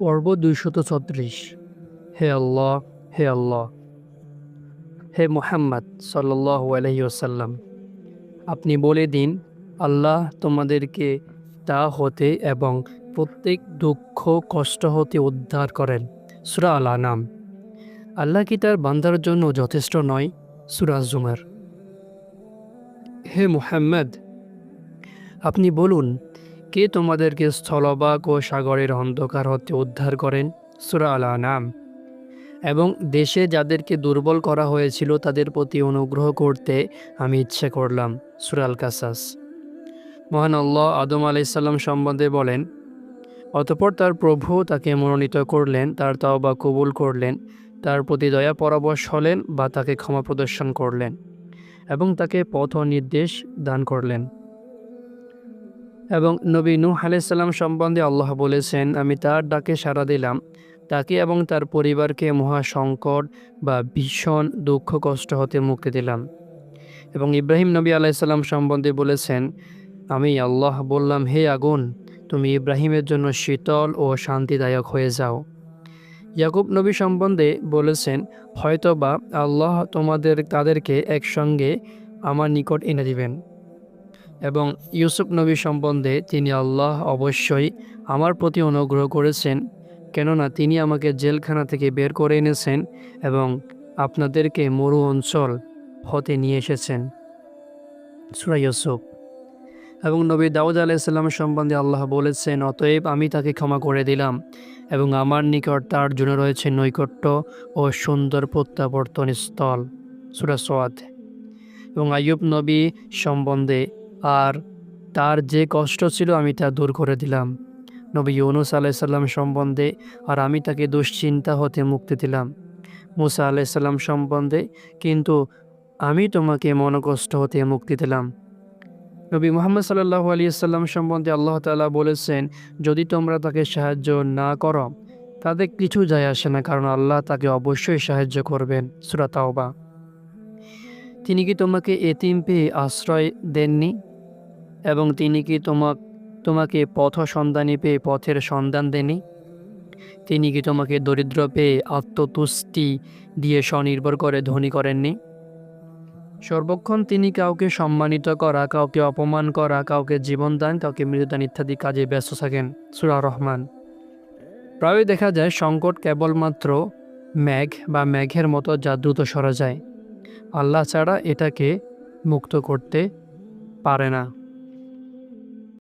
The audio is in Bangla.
পর্ব 236। হে আল্লাহ, হে আল্লাহ, হে মুহাম্মদ সাল্লাল্লাহু আলাইহি ওয়াসাল্লাম, আপনি বলে দিন, আল্লাহ তোমাদেরকে তা হতে এবং প্রত্যেক দুঃখ কষ্ট হতে উদ্ধার করেন। সূরা আল আনাম। আল্লাহ কি তার বান্দার জন্য যথেষ্ট নয়? সূরা জুমার। হে মুহাম্মদ, আপনি বলুন, কে তোমাদেরকে স্থলভাগ ও সাগরের অন্ধকার হতে উদ্ধার করেন? সূরা আল আনাম। এবং দেশে যাদেরকে দুর্বল করা হয়েছিল তাদের প্রতি অনুগ্রহ করতে আমি ইচ্ছে করলাম। সূরা আল কাসাস। মহান আল্লাহ আদম আলাইসাল্লাম সম্বন্ধে বলেন, অতঃপর তার প্রভু তাকে মনোনীত করলেন, তার তওবা কবুল করলেন, তার প্রতি দয়া পরবশ হলেন বা তাকে ক্ষমা প্রদর্শন করলেন এবং তাকে পথ নির্দেশ দান করলেন। এবং নবী নূহ আলাইসাল্লাম সম্বন্ধে আল্লাহ বলেছেন, আমি তার ডাকে সাড়া দিলাম, তাকে এবং তার পরিবারকে মহাসংকট বা ভীষণ দুঃখ কষ্ট হতে মুক্তি দিলাম। এবং ইব্রাহিম নবী আলাইসাল্লাম সম্বন্ধে বলেছেন, আমি আল্লাহ বললাম, হে আগুন, তুমি ইব্রাহিমের জন্য শীতল ও শান্তিদায়ক হয়ে যাও। ইয়াকুব নবী সম্বন্ধে বলেছেন, হয়তোবা আল্লাহ তাদেরকে একসঙ্গে আমার নিকট এনে দিবেন। এবং ইউসুফ নবী সম্বন্ধে তিনি, আল্লাহ অবশ্যই আমার প্রতি অনুগ্রহ করেছেন, কেননা তিনি আমাকে জেলখানা থেকে বের করে এনেছেন এবং আপনাদেরকে মরু অঞ্চল হতে নিয়ে এসেছেন। সূরা ইউসুফ। এবং নবী দাউদ আলাইসাল্লাম সম্বন্ধে আল্লাহ বলেছেন, অতএব আমি তাকে ক্ষমা করে দিলাম এবং আমার নিকট তার জন্য রয়েছে নৈকট্য ও সুন্দর প্রত্যাবর্তন স্থল। সূরা সোয়াদ। এবং আইয়ুব নবী সম্বন্ধে, আর তার যে কষ্ট ছিল আমি তা দূর করে দিলাম। নবী ইউনুস আলাইসাল্লাম সম্বন্ধে, আর আমি তাকে দুশ্চিন্তা হতে মুক্তি দিলাম। মুসা আলাইসাল্লাম সম্বন্ধে, কিন্তু আমি তোমাকে মনোকষ্ট হতে মুক্তি দিলাম। নবী মুহাম্মদ সাল্লাল্লাহু আলাইহি সাল্লাম সম্বন্ধে আল্লাহ তাআলা বলেছেন, যদি তোমরা তাকে সাহায্য না করো তাতে কিছু যায় আসে না, কারণ আল্লাহ তাকে অবশ্যই সাহায্য করবেন। সূরা তাওবা। তিনি কি তোমাকে এতিম পেয়ে আশ্রয় দেননি? এবং তিনি কি তোমাকে পথ সন্ধানী পেয়ে পথের সন্ধান দেননি? তিনি কি তোমাকে দরিদ্র পেয়ে আত্মতুষ্টি দিয়ে স্বনির্ভর করে ধনী করেননি? সর্বক্ষণ তিনি কাউকে সম্মানিত করা, কাউকে অপমান করা, কাউকে জীবনদান, কাউকে মৃত্যুদান ইত্যাদি কাজে ব্যস্ত থাকেন। সূরা রহমান। প্রায়ই দেখা যায় সংকট কেবলমাত্র মেঘ বা মেঘের মতো যা দ্রুত সরে যায়। আল্লাহ ছাড়া এটাকে মুক্ত করতে পারে না।